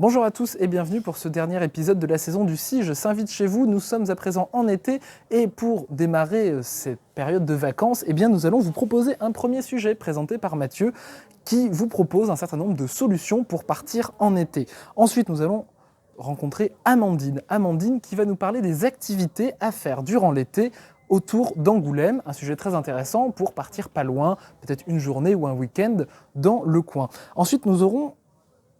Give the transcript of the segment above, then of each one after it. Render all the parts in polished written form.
Bonjour à tous et bienvenue pour ce dernier épisode de la saison du Si je s'invite chez vous. Nous sommes à présent en été et pour démarrer cette période de vacances, nous allons vous proposer un premier sujet présenté par Mathieu qui vous propose un certain nombre de solutions pour partir en été. Ensuite, nous allons rencontrer Amandine qui va nous parler des activités à faire durant l'été autour d'Angoulême, un sujet très intéressant pour partir pas loin, peut-être une journée ou un week-end dans le coin. Ensuite, nous aurons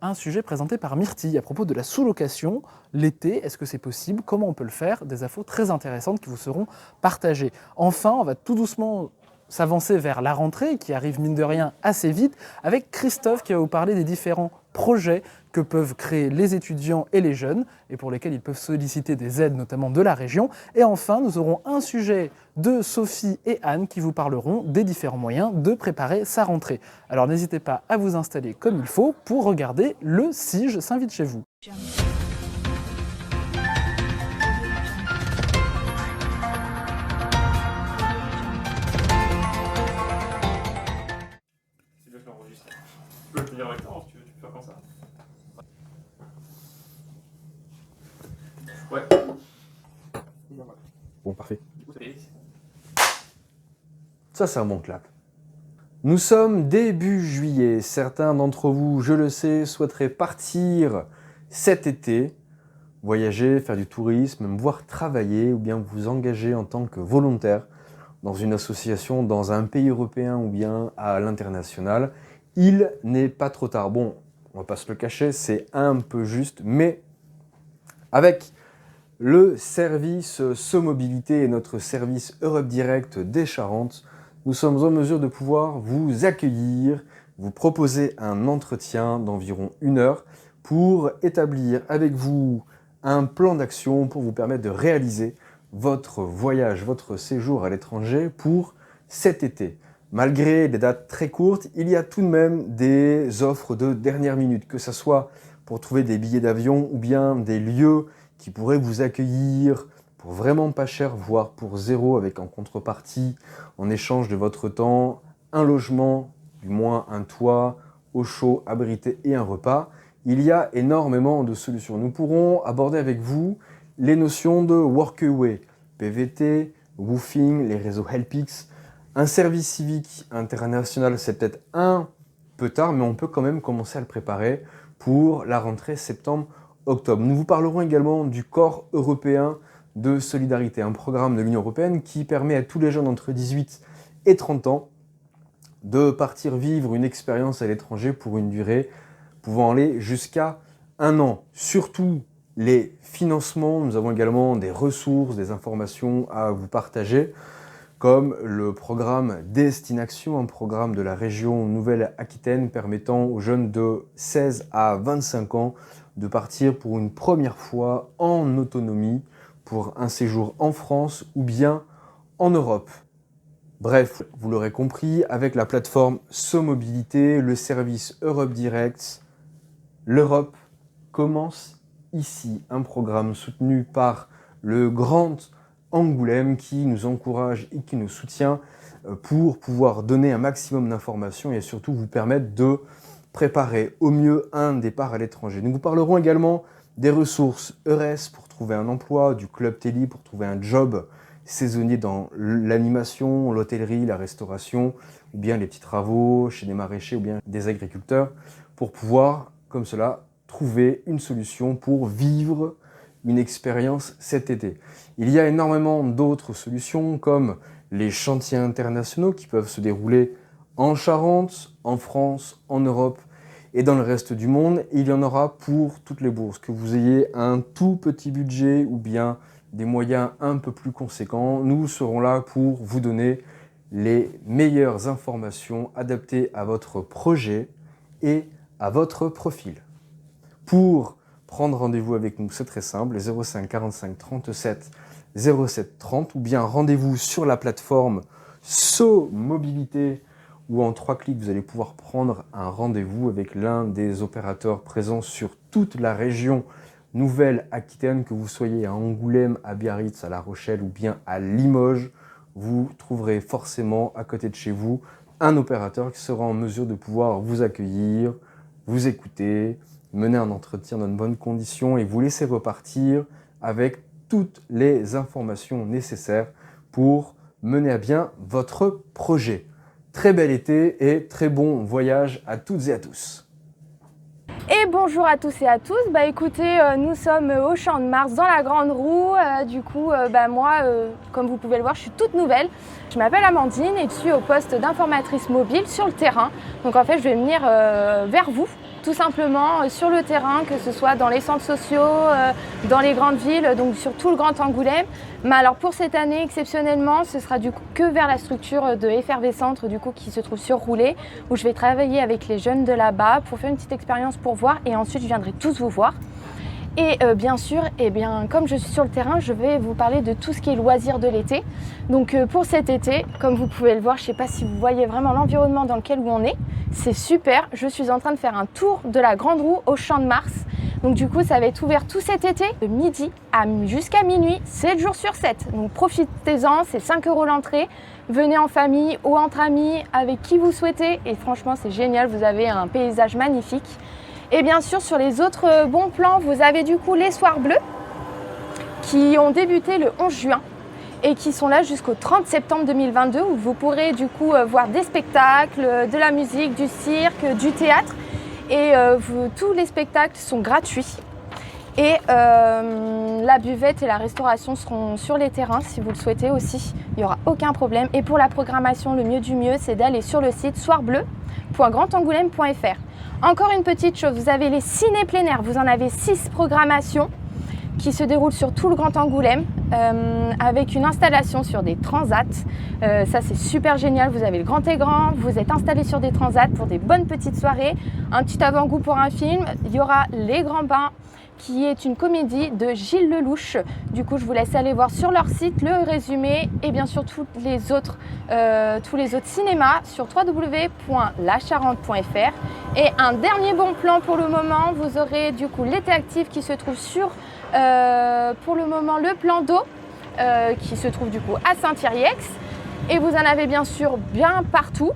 un sujet présenté par Myrtille à propos de la sous-location. L'été, est-ce que c'est possible? Comment on peut le faire? Des infos très intéressantes qui vous seront partagées. Enfin, on va tout doucement s'avancer vers la rentrée, qui arrive mine de rien assez vite, avec Christophe qui va vous parler des différents projets que peuvent créer les étudiants et les jeunes, et pour lesquels ils peuvent solliciter des aides, notamment de la région. Et enfin, nous aurons un sujet de Sophie et Anne qui vous parleront des différents moyens de préparer sa rentrée. Alors n'hésitez pas à vous installer comme il faut pour regarder le Si je s'invite chez vous. Tu peux le tenir avec toi, si tu veux, tu peux faire comme ça. Ouais. Bon, parfait. Du coup, c'est Ça, c'est un bon clap. Nous sommes début juillet. Certains d'entre vous, je le sais, souhaiteraient partir cet été, voyager, faire du tourisme, même voire travailler ou bien vous engager en tant que volontaire dans une association dans un pays européen ou bien à l'international. Il n'est pas trop tard. Bon, on va pas se le cacher, c'est un peu juste, mais avec le service SoMobilité et notre service Europe Direct des Charentes, nous sommes en mesure de pouvoir vous accueillir, vous proposer un entretien d'environ 1 heure pour établir avec vous un plan d'action pour vous permettre de réaliser votre voyage, votre séjour à l'étranger pour cet été. Malgré des dates très courtes, il y a tout de même des offres de dernière minute, que ce soit pour trouver des billets d'avion ou bien des lieux qui pourraient vous accueillir pour vraiment pas cher, voire pour zéro, avec en contrepartie, en échange de votre temps, un logement, du moins un toit, au chaud, abrité et un repas. Il y a énormément de solutions. Nous pourrons aborder avec vous les notions de Workaway, PVT, Woofing, les réseaux Helpix. Un service civique international, c'est peut-être un peu tard, mais on peut quand même commencer à le préparer pour la rentrée septembre-octobre. Nous vous parlerons également du Corps européen de solidarité, un programme de l'Union européenne qui permet à tous les jeunes entre 18 et 30 ans de partir vivre une expérience à l'étranger pour une durée pouvant aller jusqu'à 1 an. Surtout les financements, nous avons également des ressources, des informations à vous partager, comme le programme Destination, un programme de la région Nouvelle-Aquitaine permettant aux jeunes de 16 à 25 ans de partir pour une première fois en autonomie pour un séjour en France ou bien en Europe. Bref, vous l'aurez compris, avec la plateforme SoMobilité, le service Europe Direct, l'Europe commence ici. Un programme soutenu par le Grand Angoulême qui nous encourage et qui nous soutient pour pouvoir donner un maximum d'informations et surtout vous permettre de préparer au mieux un départ à l'étranger. Nous vous parlerons également des ressources EURES pour trouver un emploi, du Club Télé pour trouver un job saisonnier dans l'animation, l'hôtellerie, la restauration, ou bien les petits travaux chez des maraîchers ou bien des agriculteurs, pour pouvoir, comme cela, trouver une solution pour vivre une expérience cet été. Il y a énormément d'autres solutions comme les chantiers internationaux qui peuvent se dérouler en Charente, en France, en Europe et dans le reste du monde. Il y en aura pour toutes les bourses, que vous ayez un tout petit budget ou bien des moyens un peu plus conséquents. Nous serons là pour vous donner les meilleures informations adaptées à votre projet et à votre profil. Pour prendre rendez-vous avec nous, c'est très simple, 05 45 37 07 30 ou bien rendez-vous sur la plateforme SoMobilité où en 3 clics, vous allez pouvoir prendre un rendez-vous avec l'un des opérateurs présents sur toute la région Nouvelle-Aquitaine, que vous soyez à Angoulême, à Biarritz, à La Rochelle ou bien à Limoges. Vous trouverez forcément à côté de chez vous un opérateur qui sera en mesure de pouvoir vous accueillir, vous écouter, mener un entretien dans de bonnes conditions et vous laisser repartir avec toutes les informations nécessaires pour mener à bien votre projet. Très bel été et très bon voyage à toutes et à tous. Et bonjour à tous et à tous. Écoutez, nous sommes au Champ de Mars dans la Grande Roue. Moi, comme vous pouvez le voir, je suis toute nouvelle. Je m'appelle Amandine et je suis au poste d'informatrice mobile sur le terrain. Donc en fait, je vais venir vers vous, tout simplement sur le terrain, que ce soit dans les centres sociaux, dans les grandes villes, donc sur tout le Grand Angoulême. Mais alors pour cette année, exceptionnellement, ce sera du coup que vers la structure de FRV Centre, du coup qui se trouve sur Roulet, où je vais travailler avec les jeunes de là-bas pour faire une petite expérience pour voir, et ensuite je viendrai tous vous voir. Et bien sûr, comme je suis sur le terrain, je vais vous parler de tout ce qui est loisirs de l'été. Donc pour cet été, comme vous pouvez le voir, je ne sais pas si vous voyez vraiment l'environnement dans lequel on est. C'est super, je suis en train de faire un tour de la Grande Roue au Champ de Mars. Donc du coup, ça va être ouvert tout cet été, de midi jusqu'à minuit, 7 jours sur 7. Donc profitez-en, c'est 5 € l'entrée. Venez en famille ou entre amis, avec qui vous souhaitez. Et franchement, c'est génial, vous avez un paysage magnifique. Et bien sûr, sur les autres bons plans, vous avez du coup les soirs bleus qui ont débuté le 11 juin et qui sont là jusqu'au 30 septembre 2022 où vous pourrez du coup voir des spectacles, de la musique, du cirque, du théâtre. Et tous les spectacles sont gratuits. Et la buvette et la restauration seront sur les terrains si vous le souhaitez aussi. Il n'y aura aucun problème. Et pour la programmation, le mieux du mieux, c'est d'aller sur le site soirbleu.grandangoulême.fr. Encore une petite chose, vous avez les ciné plein air. Vous en avez 6 programmations qui se déroulent sur tout le Grand Angoulême avec une installation sur des transats. Ça, c'est super génial. Vous avez le grand écran, vous êtes installé sur des transats pour des bonnes petites soirées. Un petit avant-goût pour un film. Il y aura Les Grands Bains, qui est une comédie de Gilles Lelouch. Du coup, je vous laisse aller voir sur leur site le résumé et bien sûr tous les autres cinémas sur www.lacharente.fr. Et un dernier bon plan pour le moment, vous aurez du coup l'été actif qui se trouve sur, pour le moment, le plan d'eau qui se trouve du coup à Saint-Yrieix. Et vous en avez bien sûr bien partout.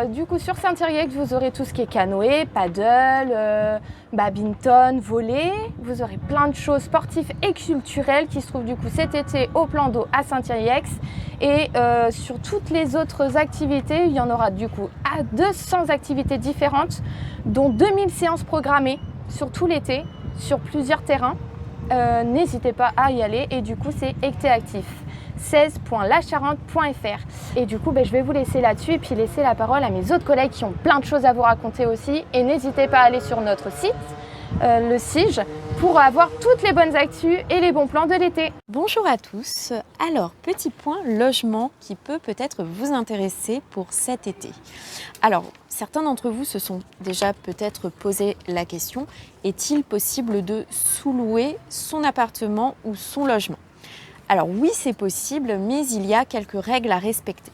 Du coup, sur Saint-Yrieix, vous aurez tout ce qui est canoë, paddle, badminton, volley. Vous aurez plein de choses sportives et culturelles qui se trouvent du coup cet été au plan d'eau à Saint-Yrieix. Et sur toutes les autres activités, il y en aura du coup à 200 activités différentes, dont 2000 séances programmées sur tout l'été, sur plusieurs terrains. N'hésitez pas à y aller et du coup, c'est été actif. 16.lacharente.fr. Et du coup, je vais vous laisser là-dessus et puis laisser la parole à mes autres collègues qui ont plein de choses à vous raconter aussi. Et n'hésitez pas à aller sur notre site, le CIGE, pour avoir toutes les bonnes actus et les bons plans de l'été. Bonjour à tous. Alors, petit point logement qui peut peut-être vous intéresser pour cet été. Alors, certains d'entre vous se sont déjà peut-être posé la question, est-il possible de sous-louer son appartement ou son logement ? Alors oui, c'est possible, mais il y a quelques règles à respecter.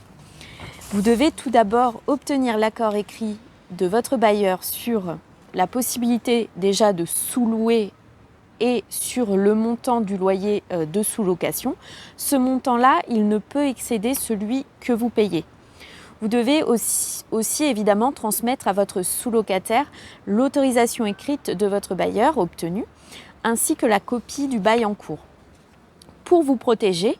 Vous devez tout d'abord obtenir l'accord écrit de votre bailleur sur la possibilité déjà de sous-louer et sur le montant du loyer de sous-location. Ce montant-là, il ne peut excéder celui que vous payez. Vous devez aussi évidemment transmettre à votre sous-locataire l'autorisation écrite de votre bailleur obtenue, ainsi que la copie du bail en cours. Pour vous protéger,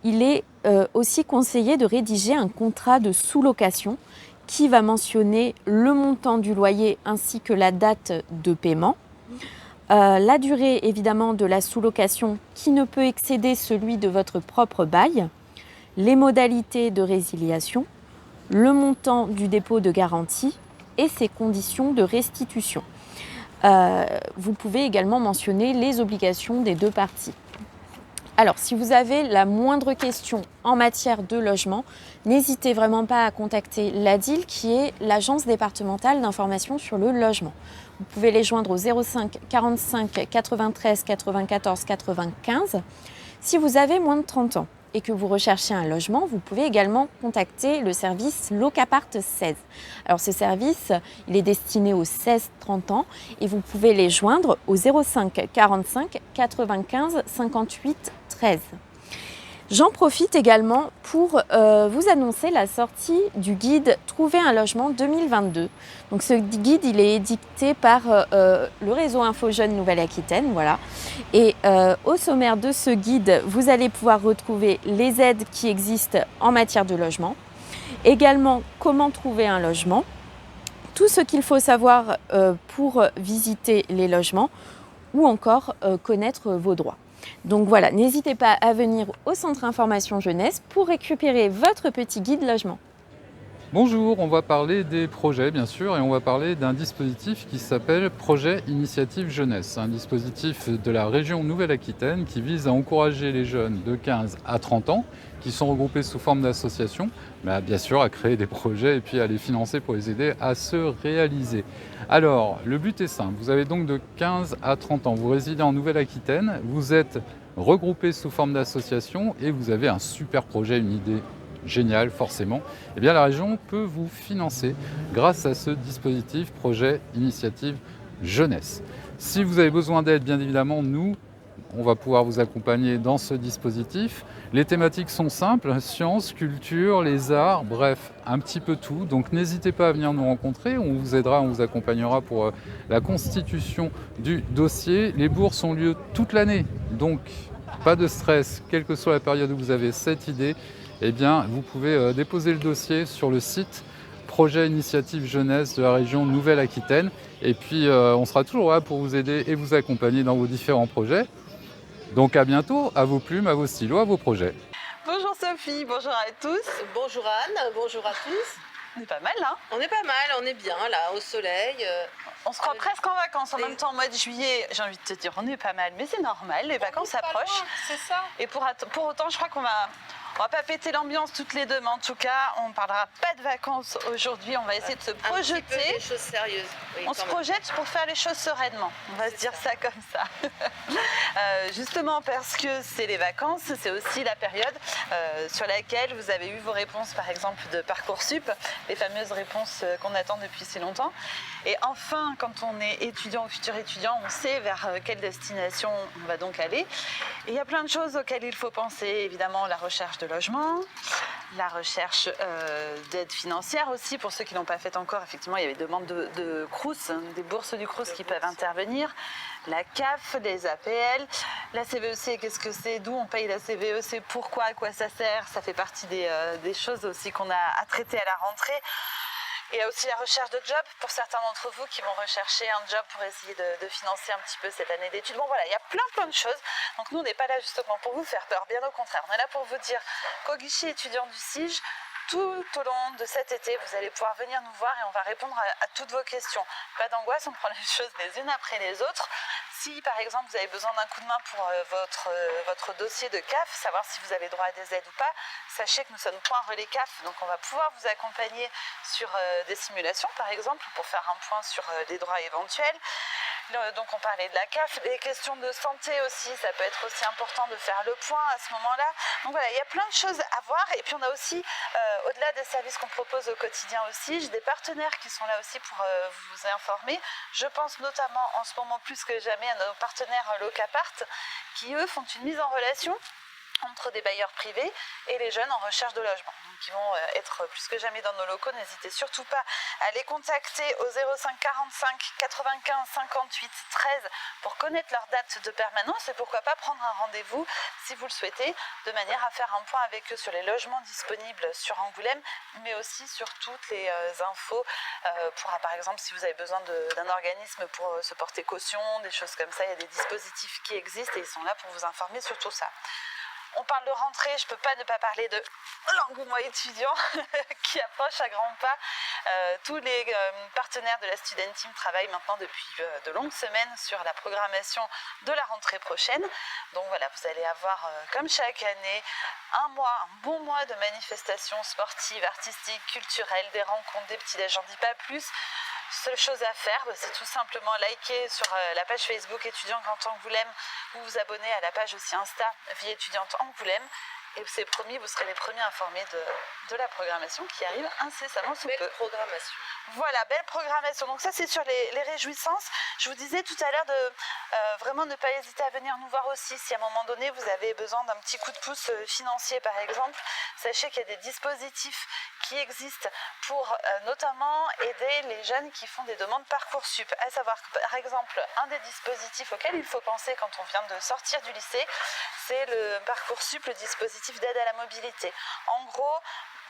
il est aussi conseillé de rédiger un contrat de sous-location qui va mentionner le montant du loyer ainsi que la date de paiement, la durée évidemment de la sous-location qui ne peut excéder celui de votre propre bail, les modalités de résiliation, le montant du dépôt de garantie et ses conditions de restitution. Vous pouvez également mentionner les obligations des deux parties. Alors, si vous avez la moindre question en matière de logement, n'hésitez vraiment pas à contacter l'ADIL, qui est l'Agence départementale d'information sur le logement. Vous pouvez les joindre au 05 45 93 94 95. Si vous avez moins de 30 ans et que vous recherchez un logement, vous pouvez également contacter le service Locapart 16. Alors ce service, il est destiné aux 16-30 ans et vous pouvez les joindre au 05 45 95 58 13. J'en profite également pour vous annoncer la sortie du guide Trouver un logement 2022. Donc ce guide, il est édicté par le réseau Info Jeunes Nouvelle-Aquitaine, voilà. Et au sommaire de ce guide, vous allez pouvoir retrouver les aides qui existent en matière de logement, également comment trouver un logement, tout ce qu'il faut savoir pour visiter les logements ou encore connaître vos droits. Donc voilà, n'hésitez pas à venir au Centre Information Jeunesse pour récupérer votre petit guide logement. Bonjour, on va parler des projets bien sûr et on va parler d'un dispositif qui s'appelle Projet Initiative Jeunesse, un dispositif de la région Nouvelle-Aquitaine qui vise à encourager les jeunes de 15 à 30 ans qui sont regroupés sous forme d'association, bien sûr à créer des projets et puis à les financer pour les aider à se réaliser. Alors, le but est simple, vous avez donc de 15 à 30 ans, vous résidez en Nouvelle-Aquitaine, vous êtes regroupés sous forme d'association et vous avez un super projet, une idée géniale forcément, eh bien la région peut vous financer grâce à ce dispositif Projet Initiative Jeunesse. Si vous avez besoin d'aide, bien évidemment, nous, on va pouvoir vous accompagner dans ce dispositif. Les thématiques sont simples, sciences, culture, les arts, bref, un petit peu tout. Donc n'hésitez pas à venir nous rencontrer, on vous aidera, on vous accompagnera pour la constitution du dossier. Les bourses ont lieu toute l'année, donc pas de stress, quelle que soit la période où vous avez cette idée, eh bien, vous pouvez déposer le dossier sur le site Projet Initiative Jeunesse de la région Nouvelle-Aquitaine. Et puis, on sera toujours là pour vous aider et vous accompagner dans vos différents projets. Donc à bientôt, à vos plumes, à vos stylos, à vos projets. Bonjour Sophie, bonjour à tous. Bonjour Anne, bonjour à tous. On est pas mal là. On est pas mal, on est bien là, au soleil. On se croit presque en vacances. En même temps, au mois de juillet, j'ai envie de te dire, on est pas mal, mais c'est normal, les vacances approchent. C'est ça. Et pour autant, je crois qu'on va pas péter l'ambiance toutes les deux, mais en tout cas, on ne parlera pas de vacances aujourd'hui. On va essayer de se projeter. Un petit peu des choses sérieuses. Oui, on se projette pour faire les choses sereinement. On va se dire ça comme ça. Justement parce que c'est les vacances, c'est aussi la période sur laquelle vous avez eu vos réponses, par exemple, de Parcoursup, les fameuses réponses qu'on attend depuis si longtemps. Et enfin, quand on est étudiant ou futur étudiant, on sait vers quelle destination on va donc aller. Et il y a plein de choses auxquelles il faut penser. Évidemment, la recherche de logement, la recherche d'aide financière aussi. Pour ceux qui ne l'ont pas fait encore, effectivement, il y avait des demandes de Crous, des bourses du Crous qui peuvent intervenir. La CAF, les APL, la CVEC, qu'est-ce que c'est? D'où on paye la CVEC? Pourquoi? À quoi ça sert? Ça fait partie des choses aussi qu'on a à traiter à la rentrée. Il y a aussi la recherche de job pour certains d'entre vous qui vont rechercher un job pour essayer de financer un petit peu cette année d'études. Bon voilà, il y a plein de choses. Donc nous, on n'est pas là justement pour vous faire peur, bien au contraire. On est là pour vous dire qu'au guichet étudiant du CIJ, tout au long de cet été, vous allez pouvoir venir nous voir et on va répondre à toutes vos questions. Pas d'angoisse, on prend les choses les unes après les autres. Si par exemple vous avez besoin d'un coup de main pour votre dossier de CAF, savoir si vous avez droit à des aides ou pas, sachez que nous sommes Point Relais CAF, donc on va pouvoir vous accompagner sur des simulations par exemple, pour faire un point sur des droits éventuels. Donc on parlait de la CAF, les questions de santé aussi, ça peut être aussi important de faire le point à ce moment-là. Donc voilà, il y a plein de choses à voir. Et puis on a aussi, au-delà des services qu'on propose au quotidien aussi, j'ai des partenaires qui sont là aussi pour vous informer. Je pense notamment en ce moment plus que jamais à nos partenaires Locapart qui eux font une mise en relation entre des bailleurs privés et les jeunes en recherche de logement. Donc ils vont être plus que jamais dans nos locaux. N'hésitez surtout pas à les contacter au 05 45 95 58 13 pour connaître leur date de permanence et pourquoi pas prendre un rendez-vous si vous le souhaitez, de manière à faire un point avec eux sur les logements disponibles sur Angoulême, mais aussi sur toutes les infos par exemple si vous avez besoin d'un organisme pour se porter caution, des choses comme ça. Il y a des dispositifs qui existent et ils sont là pour vous informer sur tout ça. On parle de rentrée, je ne peux pas ne pas parler de l'engouement étudiant qui approche à grands pas. Tous les partenaires de la Student Team travaillent maintenant depuis de longues semaines sur la programmation de la rentrée prochaine. Donc voilà, vous allez avoir, comme chaque année, un bon mois de manifestations sportives, artistiques, culturelles, des rencontres, des petits déj, j'en dis pas plus. Seule chose à faire, c'est tout simplement liker sur la page Facebook étudiante Angoulême ou vous abonner à la page aussi Insta Vie étudiante Angoulême Et c'est promis, vous serez les premiers informés de la programmation qui arrive incessamment sous peu. Belle programmation. Voilà, belle programmation. Donc ça, c'est sur les réjouissances. Je vous disais tout à l'heure de vraiment ne pas hésiter à venir nous voir aussi. Si à un moment donné, vous avez besoin d'un petit coup de pouce financier, par exemple, sachez qu'il y a des dispositifs qui existent pour notamment aider les jeunes qui font des demandes Parcoursup. À savoir que, par exemple, un des dispositifs auxquels il faut penser quand on vient de sortir du lycée, c'est le Parcoursup, le dispositif d'aide à la mobilité. En gros,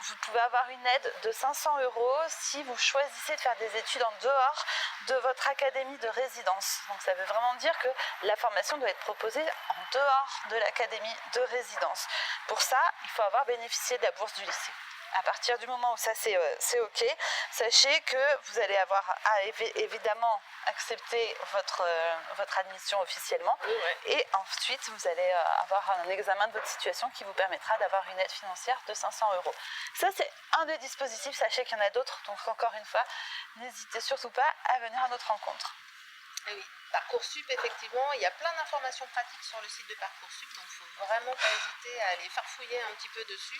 vous pouvez avoir une aide de 500 € si vous choisissez de faire des études en dehors de votre académie de résidence. Donc ça veut vraiment dire que la formation doit être proposée en dehors de l'académie de résidence. Pour ça, il faut avoir bénéficié de la bourse du lycée. À partir du moment où ça c'est OK, sachez que vous allez avoir à évidemment accepter votre admission officiellement. Oui, ouais. Et ensuite, vous allez avoir un examen de votre situation qui vous permettra d'avoir une aide financière de 500 €. Ça, c'est un des dispositifs. Sachez qu'il y en a d'autres. Donc, encore une fois, n'hésitez surtout pas à venir à notre rencontre. Et oui, Parcoursup, effectivement, il y a plein d'informations pratiques sur le site de Parcoursup, donc il ne faut vraiment pas hésiter à aller farfouiller un petit peu dessus,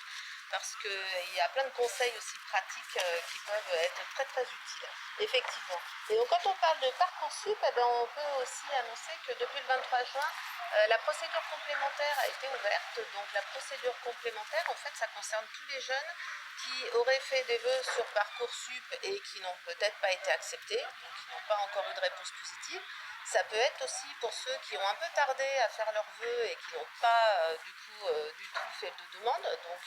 parce qu'il y a plein de conseils aussi pratiques qui peuvent être très très utiles, effectivement. Et donc quand on parle de Parcoursup, eh ben, on peut aussi annoncer que depuis le 23 juin, la procédure complémentaire a été ouverte. Donc la procédure complémentaire, en fait, ça concerne tous les jeunes qui auraient fait des vœux sur Parcoursup et qui n'ont peut-être pas été acceptés, donc qui n'ont pas encore eu de réponse positive. Ça peut être aussi pour ceux qui ont un peu tardé à faire leurs vœux et qui n'ont pas du tout fait de demande. Donc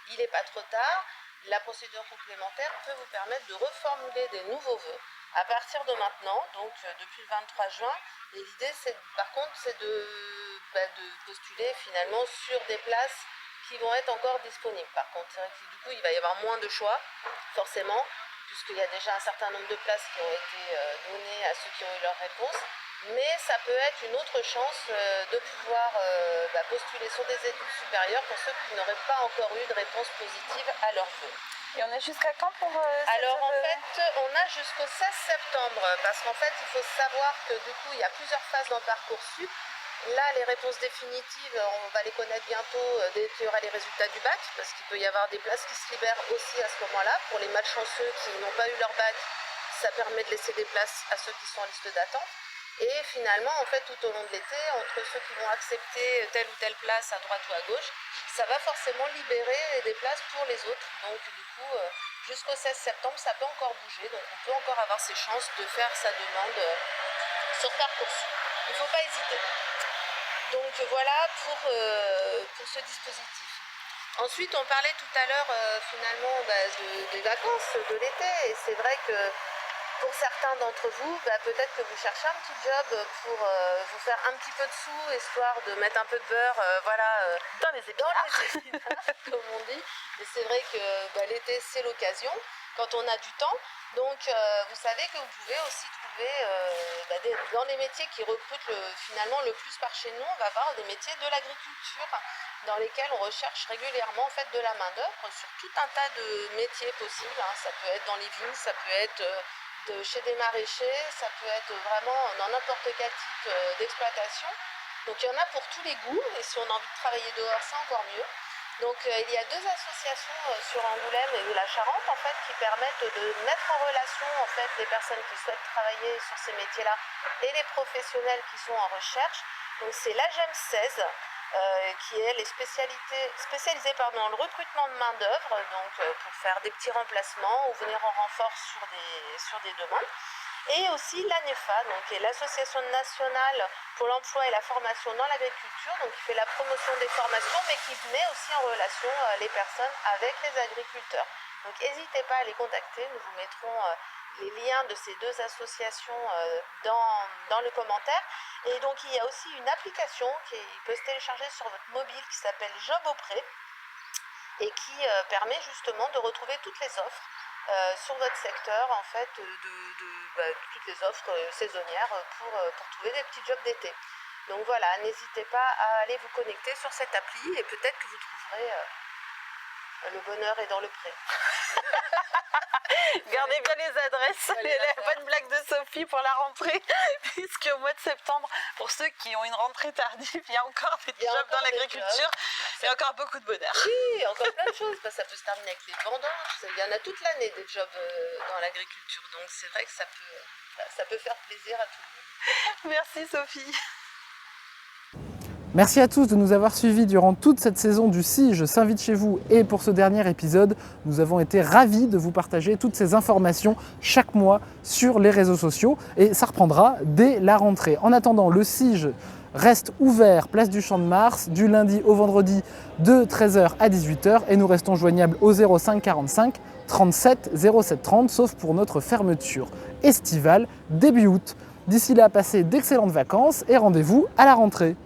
il n'est pas trop tard. La procédure complémentaire peut vous permettre de reformuler des nouveaux vœux à partir de maintenant, donc depuis le 23 juin. Et l'idée, par contre, c'est de postuler finalement sur des places qui vont être encore disponibles. Par contre, c'est vrai que du coup, il va y avoir moins de choix, forcément, puisqu'il y a déjà un certain nombre de places qui ont été données à ceux qui ont eu leur réponse. Mais ça peut être une autre chance de pouvoir postuler sur des études supérieures pour ceux qui n'auraient pas encore eu de réponse positive à leur vœu. Et on est jusqu'à quand pour Alors en fait, on a jusqu'au 16 septembre, parce qu'en fait, il faut savoir que du coup, il y a plusieurs phases dans Parcoursup. Là, les réponses définitives, on va les connaître bientôt dès qu'il y aura les résultats du bac, parce qu'il peut y avoir des places qui se libèrent aussi à ce moment-là. Pour les malchanceux qui n'ont pas eu leur bac, ça permet de laisser des places à ceux qui sont en liste d'attente. Et finalement, en fait, tout au long de l'été, entre ceux qui vont accepter telle ou telle place à droite ou à gauche, ça va forcément libérer des places pour les autres. Donc du coup, jusqu'au 16 septembre, ça peut encore bouger. Donc on peut encore avoir ses chances de faire sa demande sur Parcoursup. Il ne faut pas hésiter. Donc voilà pour ce dispositif. Ensuite, on parlait tout à l'heure finalement des vacances de l'été. Et c'est vrai que pour certains d'entre vous, peut-être que vous cherchez un petit job pour vous faire un petit peu de sous, histoire de mettre un peu de beurre dans les épinards, comme on dit. Et c'est vrai que l'été, c'est l'occasion, quand on a du temps. Donc, vous savez que vous pouvez aussi trouver, dans les métiers qui recrutent finalement le plus par chez nous, on va avoir des métiers de l'agriculture, dans lesquels on recherche régulièrement en fait, de la main-d'œuvre sur tout un tas de métiers possibles. Ça peut être dans les vignes, ça peut être chez des maraîchers, ça peut être vraiment dans n'importe quel type d'exploitation. Donc il y en a pour tous les goûts, et si on a envie de travailler dehors, c'est encore mieux. Donc il y a deux associations sur Angoulême et la Charente en fait, qui permettent de mettre en relation en fait, les personnes qui souhaitent travailler sur ces métiers-là et les professionnels qui sont en recherche. Donc c'est l'AGEM 16 qui est spécialisée dans le recrutement de main-d'œuvre, donc pour faire des petits remplacements ou venir en renfort sur des demandes. Et aussi l'ANEFA, donc, qui est l'Association nationale pour l'emploi et la formation dans l'agriculture, donc qui fait la promotion des formations, mais qui met aussi en relation les personnes avec les agriculteurs. Donc n'hésitez pas à les contacter, nous vous mettrons les liens de ces deux associations dans le commentaire. Et donc il y a aussi une application qui peut se télécharger sur votre mobile qui s'appelle Job auprès et qui permet justement de retrouver toutes les offres sur votre secteur, en fait, toutes les offres saisonnières pour trouver des petits jobs d'été. Donc voilà, n'hésitez pas à aller vous connecter sur cette appli et peut-être que vous trouverez le bonheur est dans le pré. Gardez bien les adresses, la bonne blague de Sophie pour la rentrée, puisque au mois de septembre, pour ceux qui ont une rentrée tardive, il y a encore des jobs dans l'agriculture. Et encore beaucoup de bonheur. Oui, encore plein de choses. Ça peut se terminer avec les vendanges. Il y en a toute l'année des jobs dans l'agriculture. Donc c'est vrai que ça peut faire plaisir à tout le monde. Merci Sophie. Merci à tous de nous avoir suivis durant toute cette saison du Si je s'invite chez vous. Et pour ce dernier épisode, nous avons été ravis de vous partager toutes ces informations chaque mois sur les réseaux sociaux. Et ça reprendra dès la rentrée. En attendant, le SIGE reste ouvert, place du Champ de Mars, du lundi au vendredi de 13h à 18h. Et nous restons joignables au 05 45 37 07 30, sauf pour notre fermeture estivale début août. D'ici là, passez d'excellentes vacances et rendez-vous à la rentrée.